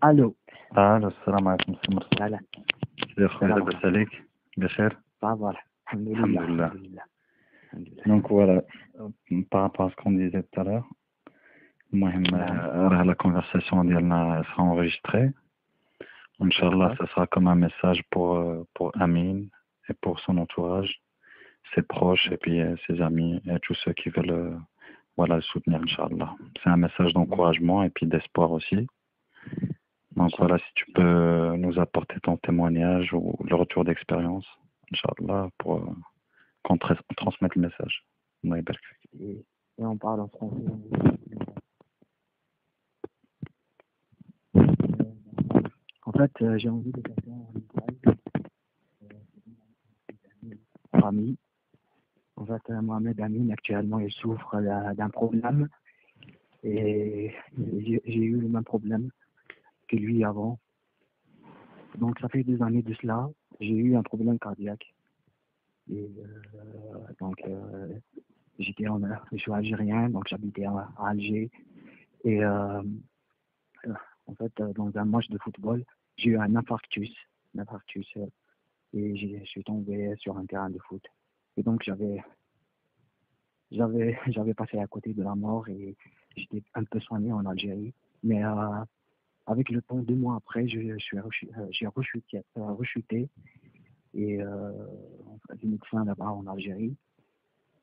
الو. السلام عليكم سي مرسل. هلا. يا خويا السلام لاباس عليكم. عليك؟ بخير صافا الحمد الحمد لله لله. الحمد لله الحمد لله. Donc voilà, par rapport à ce qu'on disait tout à l'heure, المهم نعم. راه la conversation ديالنا sera enregistrée. Inch'Allah, D'accord. ça sera comme un message pour Amin et pour son entourage, ses proches et puis ses amis et tous ceux qui veulent voilà, le soutenir, Inch'Allah. C'est un message d'encouragement et puis d'espoir aussi. Donc voilà, si tu peux nous apporter ton témoignage ou le retour d'expérience, Inch'Allah, pour qu'on transmette le message. Allah يبارك فيك. Et on parle en français. En fait, j'ai envie de faire un message Ami. En fait, Mohamed Amin, actuellement, il souffre d'un problème. Et j'ai eu le même problème que lui avant. Donc, ça fait des années de cela. J'ai eu un problème cardiaque. Et donc, je suis algérien, donc j'habitais à Alger. Et en fait, dans un match de football, j'ai eu un infarctus. Et je suis tombé sur un terrain de foot. Et donc, j'avais passé à côté de la mort et j'étais un peu soigné en Algérie. Mais avec le temps, 2 mois après, j'ai rechuté. Et les médecins là-bas en Algérie,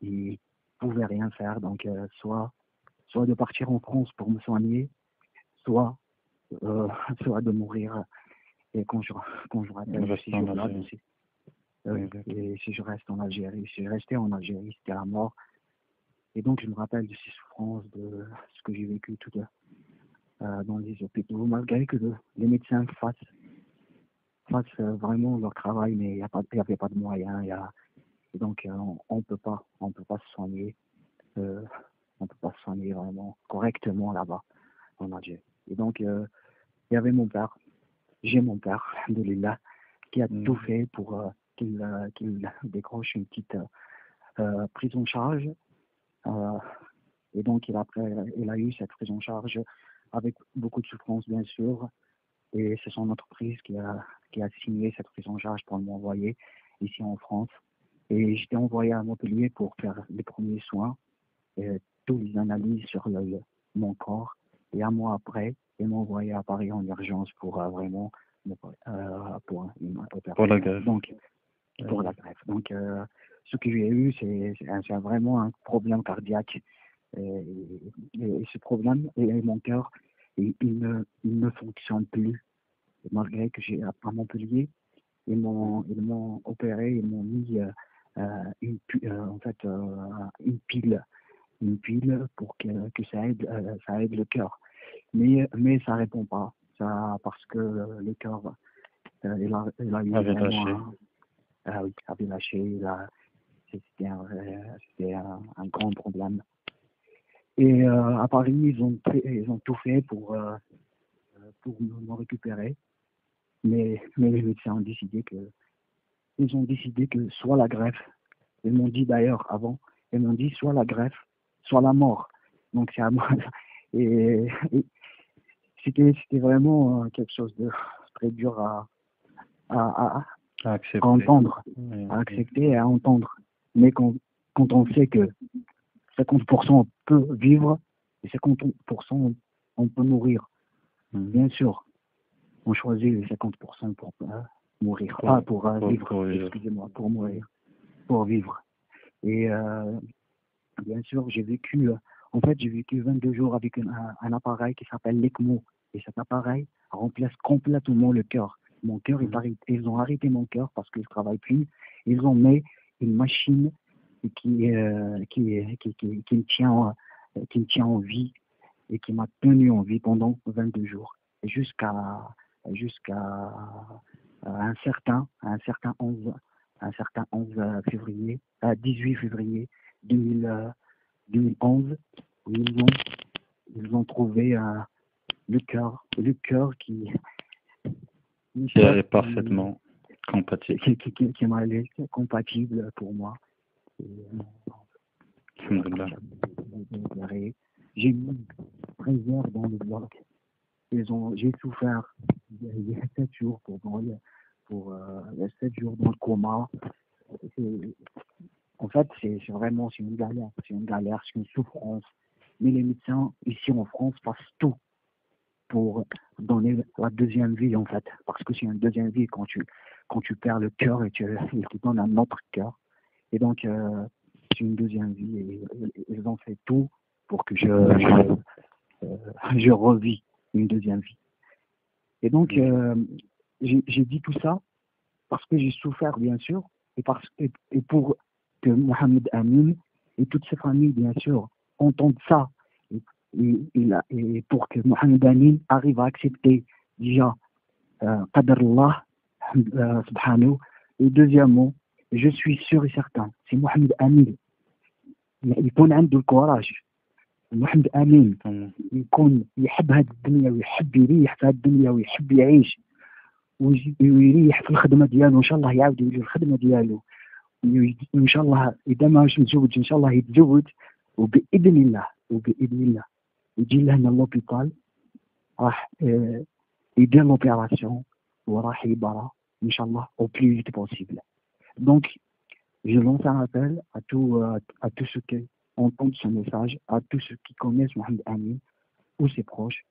ils pouvaient rien faire. Donc, soit de partir en France pour me soigner, soit soit de mourir. Et quand je rappelle ces jours-là, et si je reste en Algérie, si je restais en Algérie, c'était la mort. Et donc je me rappelle de ces souffrances, de ce que j'ai vécu tout dans les hôpitaux, malgré que les médecins fassent vraiment leur travail, mais il n'y avait pas de moyens. Et donc on peut pas se soigner, on peut pas se soigner vraiment correctement là-bas en Algérie. Et donc il y avait mon père. J'ai mon père, alhamdoulilah, qui a tout fait pour qu'il décroche une petite prise en charge. Et donc, il a eu cette prise en charge avec beaucoup de souffrance, bien sûr. Et c'est son entreprise qui a signé cette prise en charge pour m'envoyer ici en France. Et j'étais envoyé à Montpellier pour faire les premiers soins, et toutes les analyses sur mon corps. Et un mois après, ils m'ont envoyé à Paris en urgence pour vraiment pour une opération. Pour la greffe. Donc, pour la greffe. Donc, ce que j'ai eu, c'est vraiment un problème cardiaque. Et ce problème, et mon cœur, il ne fonctionne plus. Et malgré que j'ai à Montpellier, ils m'ont opéré, ils m'ont mis une pile pour que ça aide le cœur. Mais ça répond pas, ça, parce que le cœur, il a eu Avait vraiment lâché. avait lâché. C'était un grand problème. Et à Paris, ils ont tout fait pour me récupérer. Mais les médecins ont décidé que soit la greffe, ils m'ont dit d'ailleurs avant, ils m'ont dit soit la greffe, soit la mort. Donc c'est à moi. Et c'était vraiment quelque chose de très dur à entendre, à accepter et à entendre. Mais quand on sait que 50% peut vivre et 50% on peut mourir, bien sûr, on choisit les 50% pour mourir, pas pour vivre, excusez-moi, pour mourir, pour vivre. Et bien sûr, j'ai vécu 22 jours avec un appareil qui s'appelle l'ECMO. Et cet appareil remplace complètement le cœur. Mon cœur est arrêté. Ils ont arrêté mon cœur parce qu'il ne travaille plus. Ils ont mis une machine qui me tient en vie et qui m'a tenu en vie pendant 22 jours. Et jusqu'à un certain 11 février, 18 février 2011, où ils ont trouvé le cœur qui est parfaitement compatible. Qui m'a laissé compatible pour moi. J'ai mis 13 heures dans le bloc. J'ai souffert il y a 7 jours pour 7 jours dans le coma. C'est- En fait, c'est une galère, c'est une souffrance. Mais les médecins ici en France fassent tout pour donner la deuxième vie en fait, parce que c'est une deuxième vie quand tu perds le cœur et ils te donnent un autre cœur. Et donc c'est une deuxième vie et ils ont fait tout pour que je revis une deuxième vie. Et donc j'ai dit tout ça parce que j'ai souffert bien sûr et pour que Mohamed Amin et toutes ses familles bien sûr entendent ça et pour que Mohamed Amin arrive à accepter déjà Qadar Allah subhanahu. Et deuxièmement, je suis sûr et certain, c'est Mohamed Amin يكون عنده الكوراج. محمد امين يكون يحب هذه الدنيا ويحب يريح في هذه الدنيا ويحب يعيش ويريح في الخدمه ديالو، ان شاء الله يعاود يولي الخدمه ديالو، وان شاء الله اذا ما مش متزوج ان شاء الله يتزوج، وباذن الله يجي لهنا لوبيتال راح يدير لوبيراسيون وراح يبرى ان شاء الله au plus vite possible. Donc je lance un appel à tous ceux qui entendent ce message, à tous ceux qui connaissent Mohamed Amin ou ses proches,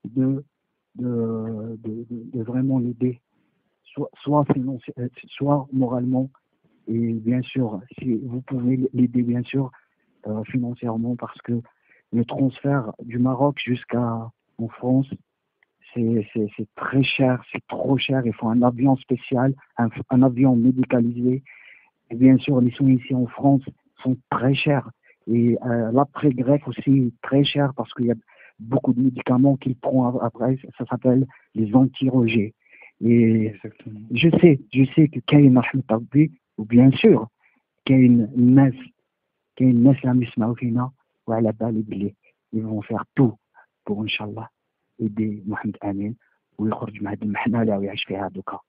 de vraiment l'aider, soit soit moralement, et bien sûr, si vous pouvez l'aider, bien sûr, financièrement, parce que le transfert du Maroc jusqu'à en France, c'est très cher, c'est trop cher. Il faut un avion spécial, un avion médicalisé. Et bien sûr, les soins ici en France sont très chers. Et l'après-greffe aussi très cher parce qu'il y a beaucoup de médicaments qu'il prend après. Ça s'appelle les anti-rejets. Et Exactement. je sais que Kain Ahmed Tabbi, ou bien sûr, كاين الناس اللي عم يسمعوا فينا وعلى بالي بلي ils vont faire tout pour ان شاء الله aider محمد امين ويخرج من هذه المحنه اللي يعيش فيها دوكا.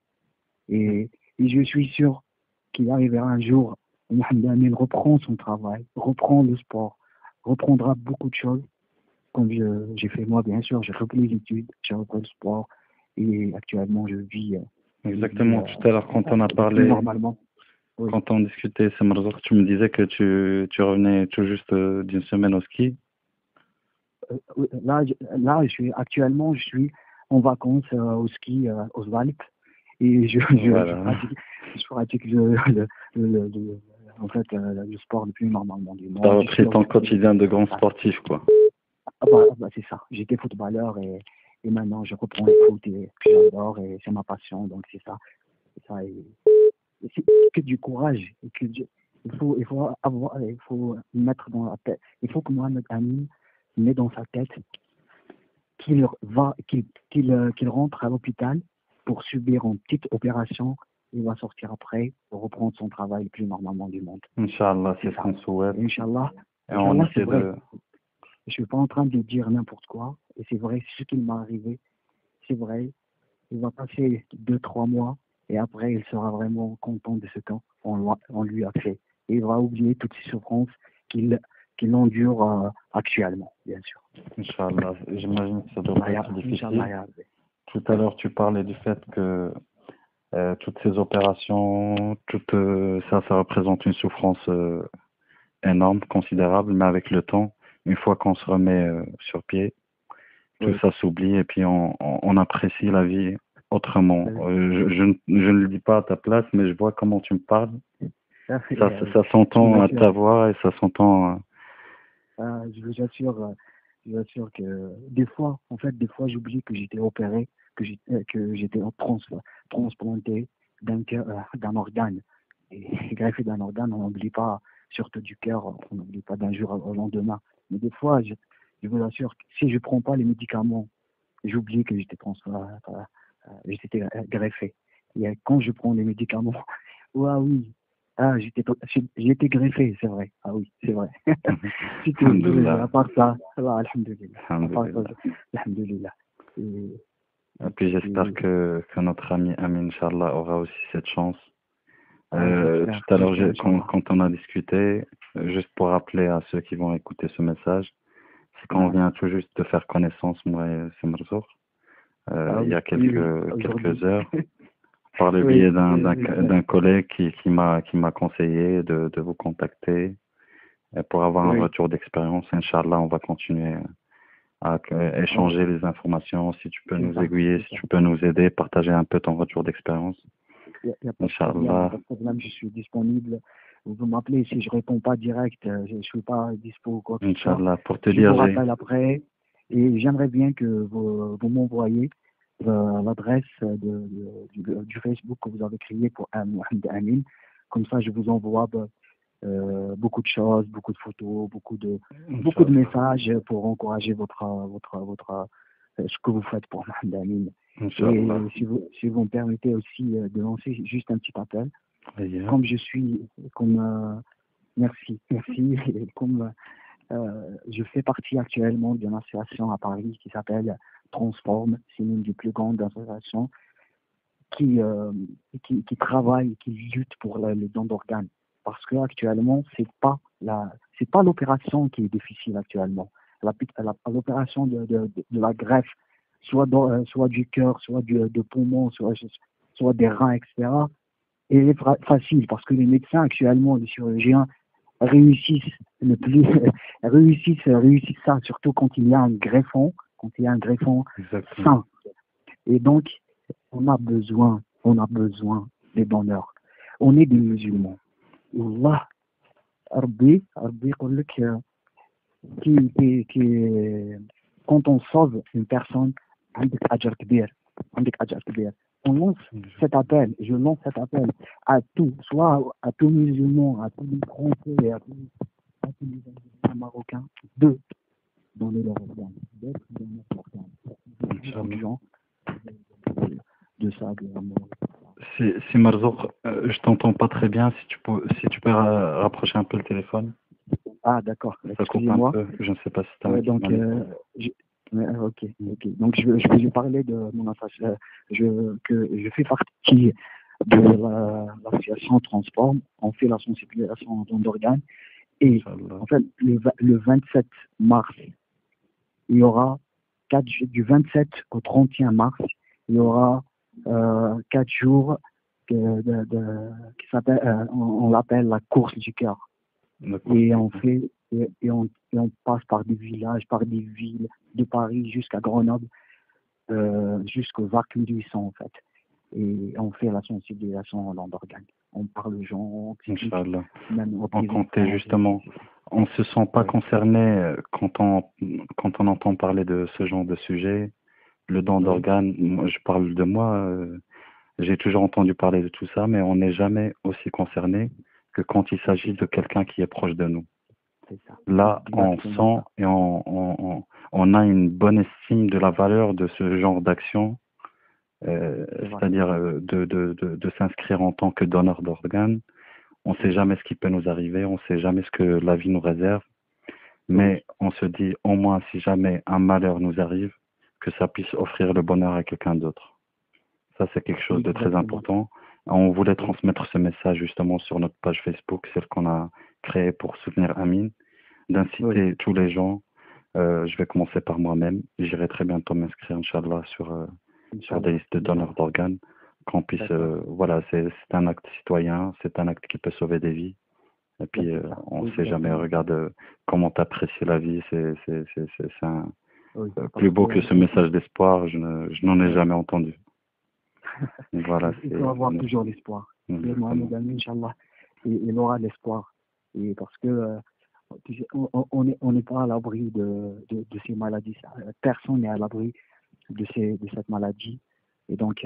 Et je suis sûr qu'il arrivera un jour où Mohamed Amin reprend son travail, reprend le sport, reprendra beaucoup de choses, comme j'ai fait moi, bien sûr. J'ai repris les études, j'ai repris le sport, et actuellement, je vis. Exactement. Tout à l'heure, quand on a parlé, normalement. Oui. quand on discutait, c'est Marzouk, tu me disais que tu revenais tout juste d'une semaine au ski. Là, je suis en vacances au ski aux Alpes. Et Voilà. je pratique en fait, le sport le plus normalement du monde. Tu as repris ton quotidien de grand sportif, quoi. C'est ça. J'étais footballeur et maintenant je reprends le foot et puis j'adore et c'est ma passion, donc c'est ça. Et c'est que du courage. Il faut mettre dans la tête. Il faut que Mohamed Amin met dans sa tête qu'il rentre à l'hôpital pour subir une petite opération. Il va sortir après pour reprendre son travail le plus normalement du monde. Inch'Allah, c'est ce qu'on souhaite. Inch'Allah. Et on essaie de... Je suis pas en train de dire n'importe quoi. Et c'est vrai, c'est ce qui m'est arrivé. C'est vrai. Il va passer 2-3 mois et après, il sera vraiment content de ce qu'on lui a fait. Et il va oublier toutes ces souffrances qu'il endure actuellement, bien sûr. Inch'Allah, j'imagine que ça devrait être difficile. Tout à l'heure, tu parlais du fait que toutes ces opérations, ça représente une souffrance énorme, considérable, mais avec le temps, une fois qu'on se remet sur pied, tout ça s'oublie et puis on apprécie la vie autrement. Je ne le dis pas à ta place, mais je vois comment tu me parles. Ça s'entend à ta voix et ça s'entend... je vous assure que des fois j'oublie que j'étais opéré, que j'étais transplanté d'un organe. Et greffé d'un organe, on n'oublie pas, surtout du cœur, on n'oublie pas d'un jour au lendemain. Mais des fois, je vous assure que si je ne prends pas les médicaments, j'oublie que j'étais greffé. Et quand je prends les médicaments, oui, j'ai été greffé, c'est vrai. Ah oui, c'est vrai. À part ça, alhamdulillah. Et puis j'espère que notre ami Amin, Inch'Allah, aura aussi cette chance. Tout à l'heure, quand on a discuté, juste pour rappeler à ceux qui vont écouter ce message, c'est qu'on vient tout juste de faire connaissance, moi et Marzouk. Ah il y oui, a oui, oui, quelques aujourd'hui. heures par le Oui, biais exact. d'un collègue qui m'a conseillé de vous contacter pour avoir un Oui, retour d'expérience. Inch'Allah, on va continuer à oh, échanger les informations. Si tu peux c'est nous ça, aiguiller, c'est si ça. tu peux nous aider, partager un peu ton retour d'expérience. Y a pas de problème, il n'y a pas Inch'Allah, de problème, je suis disponible. Vous m'appelez si je réponds pas direct, je ne suis pas dispo ou quoi que ce soit. Inch'Allah. Pour te Je vous dire, rappelle après et j'aimerais bien que vous m'envoyez l'adresse du Facebook que vous avez créé pour Mohamed Amin. Comme ça, je vous envoie beaucoup de choses, beaucoup de photos, beaucoup de Inch'Allah, messages pour encourager ce que vous faites pour Mohamed Amin. Et Inch'Allah. si vous me permettez aussi de lancer juste un petit appel, Aïe. comme je suis, comme merci, merci, et comme je fais partie actuellement d'une association à Paris qui s'appelle Transforme, c'est une des plus grandes associations qui, euh, qui travaille, qui lutte pour les dons d'organes. Parce que actuellement, c'est pas l'opération qui est difficile actuellement. L'opération de la greffe, soit du cœur, soit de poumon, soit des reins, etc. est facile parce que les médecins actuellement, les chirurgiens réussissent le plus, réussissent ça, surtout quand il y a un greffon Exactement. sain. Et donc, on a besoin des donneurs. On est des musulmans. Allah, Rabbi يقول لك quand on sauve une personne, عندك أجر كبير, عندك أجر كبير. On lance cet appel, je lance cet appel à tous, soit à tous les musulmans, à tous les Français, à tous les musulmans marocains, de donner leur organe, d'être donneurs d'organes. Beaucoup de Inch'Allah. gens de ça, de l'amour. Si Marzouk, je t'entends pas très bien. Si tu peux rapprocher un peu le téléphone, Ah, d'accord, ça coupe un excusez-moi. peu. Je ne sais pas si tu as un kit Donc, manuel. ok, ok. Donc, je vais parler de mon association. Je fais partie de l'association Transform. On fait la sensibilisation aux dons d'organes. Et Inch'Allah. en fait, le 27 mars, il y aura du 27 au 31 mars, il y aura 4 jours qui s'appelle, on l'appelle la course du cœur. D'accord. Et on fait et on passe par des villages, par des villes de Paris jusqu'à Grenoble, jusqu'au Vacuum du sang en fait. Et on fait la sensibilisation aux d'organes. On parle aux gens, on explique Inch'Allah. même aux On petits comptait enfants. justement, on se sent pas Ouais, concerné quand on entend parler de ce genre de sujet. Le don oui, d'organes, je parle de moi, j'ai toujours entendu parler de tout ça, mais on n'est jamais aussi concerné que quand il s'agit de quelqu'un qui est proche de nous. c'est ça. Là, on Exactement sent ça. et on a une bonne estime de la valeur de ce genre d'action, C'est vrai. c'est-à-dire de s'inscrire en tant que donneur d'organes. On ne sait Oui, jamais ce qui peut nous arriver, on ne sait jamais ce que la vie nous réserve, oui, mais on se dit au moins si jamais un malheur nous arrive, que ça puisse offrir le bonheur à quelqu'un d'autre. Ça, c'est quelque chose de très exactement ça. important. On voulait Oui, transmettre ce message justement sur notre page Facebook, celle qu'on a créée pour soutenir Amine, oui, d'inciter tous les gens. Je vais commencer par moi-même. J'irai très bientôt m'inscrire, Inch'Allah, sur des Inch'Allah, listes de donneurs Inch'Allah. d'organes. Qu'on puisse, D'accord. voilà, c'est un acte citoyen, c'est un acte qui peut sauver des vies. Et Là, puis, c'est ça. on ne sait jamais, Exactement ça. regarde comment tu apprécies la vie. C'est un, Oui, plus parce que beau que ce message d'espoir, je n'en ai oui. jamais entendu. Donc voilà, Il faut c'est avoir toujours l'espoir. Et exactement. Mohamed Amin, Inch'Allah, il aura l'espoir. Et parce que tu sais, on n'est pas à l'abri de ces maladies. Personne n'est à l'abri de cette maladie. Et donc,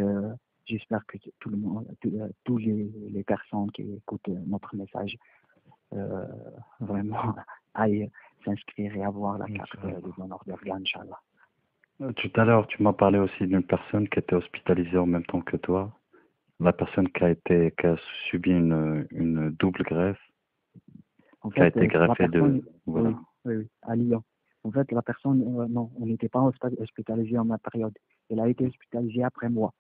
j'espère que tout le monde, tous les personnes qui écoutent notre message, euh, vraiment aillent s'inscrire et avoir la carte de Inch'Allah. donneur d'organes, Inch'Allah. Tout à l'heure, tu m'as parlé aussi d'une personne qui était hospitalisée en même temps que toi. La personne qui a subi une double greffe, En qui a fait, été la greffée personne, voilà. oui, oui, oui, à Lyon. En fait, la personne, non, on n'était pas hospitalisé en ma période. Elle a été hospitalisée après moi.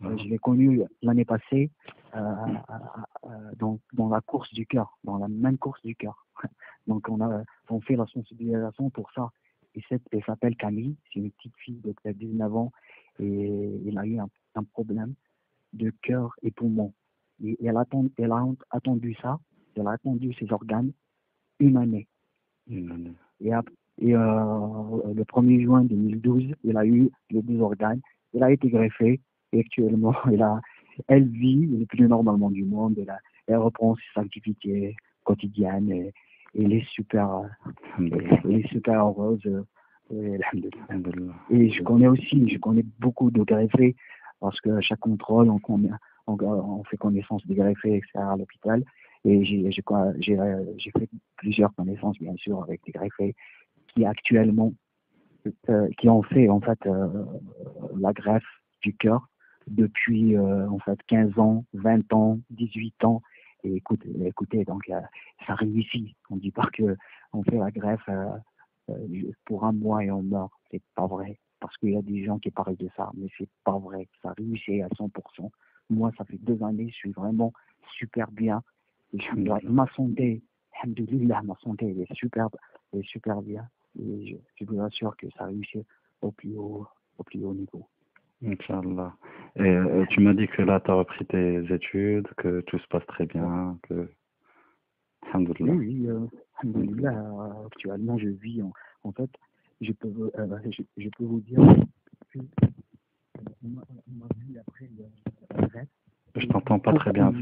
Ah, Je l'ai connue l'année passée dans la course du cœur, dans la même course du cœur. Donc, on fait la sensibilisation pour ça. Et elle s'appelle Camille, c'est une petite fille de 19 ans. et il a eu un problème de cœur et poumon. Et elle a attendu ça, elle a attendu ses organes une année. Une année. Le 1er juin 2012, il a eu les 2 organes. Il a été greffé et actuellement, elle vit le plus normalement du monde. Elle reprend ses activités quotidiennes et elle est super, elle est super heureuse. Alhamdulillah. Et je connais beaucoup de greffés parce que à chaque contrôle, on fait connaissance des greffés, etc. à l'hôpital. Et j'ai fait plusieurs connaissances, bien sûr, avec des greffés qui actuellement, qui ont fait en fait la greffe du cœur depuis en fait 15 ans, 20 ans, 18 ans. Et écoutez, donc ça réussit. On dit pas que on fait la greffe pour un mois et on meurt. C'est pas vrai. Parce qu'il y a des gens qui parlent de ça, mais c'est pas vrai. Ça réussit à 100%. Moi, ça fait 2 années, je suis vraiment super bien. Et ma santé, alhamdoulilah, ma santé, elle est super bien. Et je vous assure que ça réussit au plus haut niveau. Inch'Allah. Et tu m'as dit que là, tu as repris tes études, que tout se passe très bien, que... Alhamdulillah. Oui, alhamdoulilah, actuellement, je vis en fait, je peux vous dire que ma vie après le reste. Je t'entends pas très bien.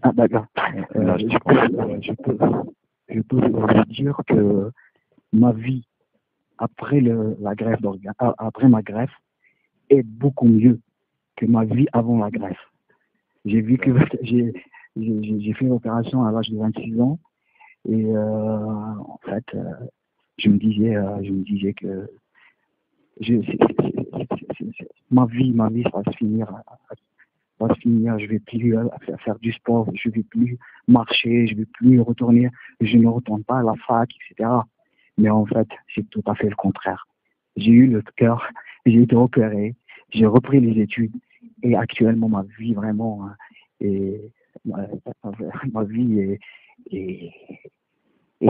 Ah, d'accord. Là, Je peux vous dire que ma vie après la greffe d'organes, après ma greffe, est beaucoup mieux que ma vie avant la greffe. J'ai fait l'opération à l'âge de 26 ans et en fait, je me disais que ma vie, ça va se finir. Je vais plus faire du sport, je vais plus marcher, je vais plus retourner, je ne retourne pas à la fac, etc. Mais en fait, c'est tout à fait le contraire. J'ai eu le cœur, j'ai été opéré, j'ai repris les études et actuellement ma vie vraiment ma vie est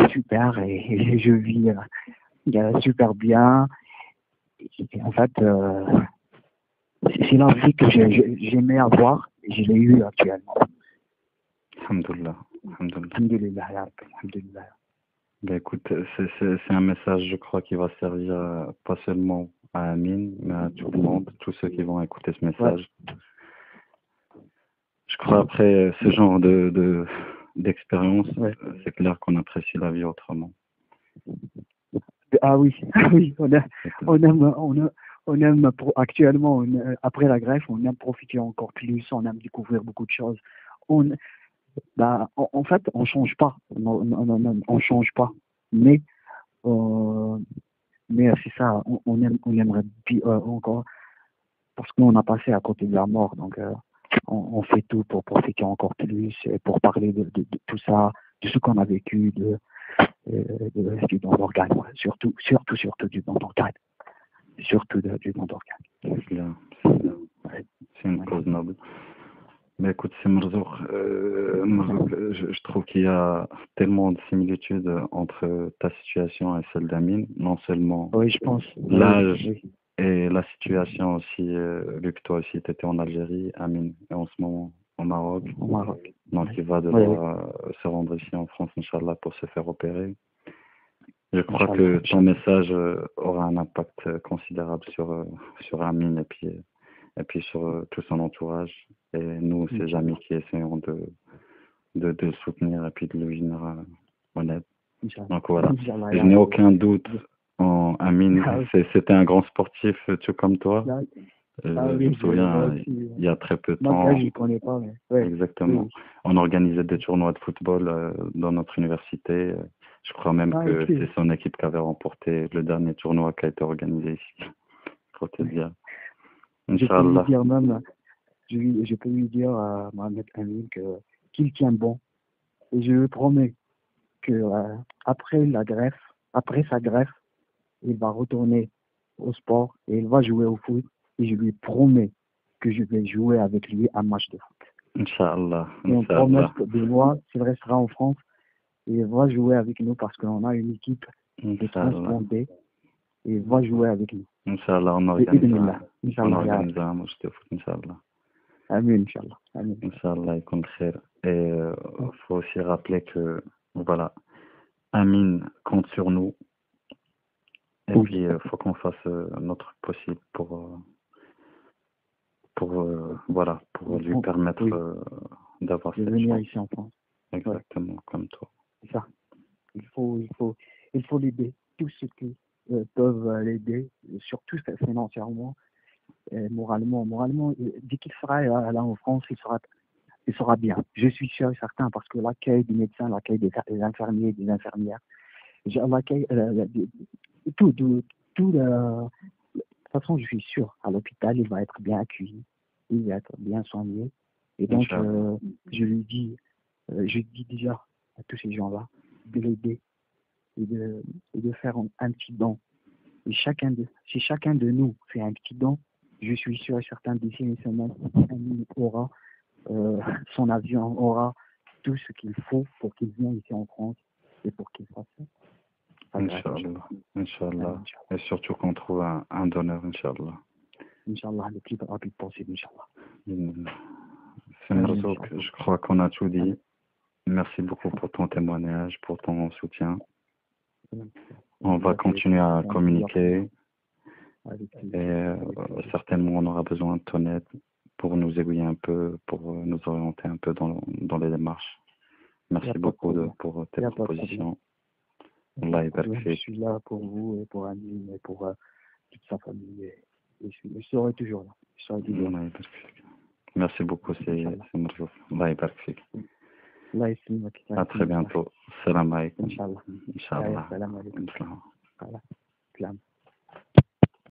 super et je vis super bien. Et en fait, c'est la vie que j'aimais avoir et je l'ai eue actuellement. Alhamdulillah. Alhamdulillah, ya Rabbi, alhamdulillah. Ben écoute, c'est un message, je crois, qui va servir pas seulement à Amine, mais à tout le monde, tous ceux qui vont écouter ce message. Ouais. Je crois après ce genre d'expérience, ouais. C'est clair qu'on apprécie la vie autrement. Ah oui, on aime actuellement, après la greffe, on aime profiter encore plus, on aime découvrir beaucoup de choses. En fait, on change pas, on change pas, mais c'est ça, on aimerait encore, parce qu'on a passé à côté de la mort, donc on fait tout pour profiter encore plus, pour parler de tout ça, de ce qu'on a vécu, du don d'organes, surtout du don d'organes. Surtout du don d'organes. C'est bien. C'est une cause noble. Mais écoute, c'est Marzouk, je trouve qu'il y a tellement de similitudes entre ta situation et celle d'Amine, non seulement oui, je pense, l'âge et la situation aussi, vu que toi aussi tu étais en Algérie, Amine est en ce moment au Maroc. Donc il va devoir se rendre ici en France, Inch'Allah, pour se faire opérer. Je crois que ton message aura un impact considérable sur Amine et puis sur tout son entourage et nous, ses amis qui essayons de le soutenir et puis de lui venir en aide. Donc voilà, je n'ai aucun doute en Amine. C'était un grand sportif, tout comme toi. Je me souviens, il y a très peu de temps. Moi, je ne connais pas, mais... ouais. Exactement. On organisait des tournois de football dans notre université. Je crois même que c'est son équipe qui avait remporté le dernier tournoi qui a été organisé ici. Faut te dire. Inch'Allah. Je peux lui dire à Mohamed Amin qu'il tient bon. Et je lui promets que après sa greffe, il va retourner au sport et il va jouer au foot. Et je lui promets que je vais jouer avec lui un match de foot. Inch'Allah. Et on promet de moi, s'il restera en France, il va jouer avec nous parce qu'on a une équipe de transplantés et il va jouer avec nous. Inch'Allah, بإذن الله إن شاء on الله يا رب. organise un match de foot, Inch'Allah. آمين إن شاء الله آمين. Inch'Allah, يكون بخير. Et faut aussi rappeler que, voilà, Amine compte sur nous. Et Oui. puis, faut qu'on fasse notre possible voilà, pour lui permettre Oui. d'avoir De cette venir chance. ici en France. Exactement, comme toi. C'est ça. Il faut l'aider. Tous ceux qui peuvent l'aider, surtout financièrement, et moralement. Dès qu'il sera là en France, il sera bien. Je suis sûr et certain parce que l'accueil des médecins, l'accueil des infirmiers, des infirmières, l'accueil, de toute façon, je suis sûr, à l'hôpital, il va être bien accueilli, il va être bien soigné. Et donc, je dis déjà à tous ces gens-là de l'aider et de faire un petit don. Et si chacun de nous fait un petit don, je suis sûr et certain d'ici une semaine, Amine aura son avion, aura tout ce qu'il faut pour qu'il vienne ici en France et pour qu'il fasse ça. Inch'Allah. Et surtout qu'on trouve un donneur, Inch'Allah. Inch'Allah, le plus rapide possible, Inch'Allah. C'est Marzouk, je crois qu'on a tout dit. Merci beaucoup pour ton témoignage, pour ton soutien. On va continuer à communiquer et certainement on aura besoin de ton aide pour nous aiguiller un peu, pour nous orienter un peu dans les démarches. Merci beaucoup pour tes propositions. Allah je suis là pour vous et pour Amine et pour toute sa famille. Et je serai toujours là. Merci beaucoup, c'est Marzouk. Allah yabarak fik. À très bientôt. Salam alaikum. Inch'Allah. Inch'Allah. Salam alaikum.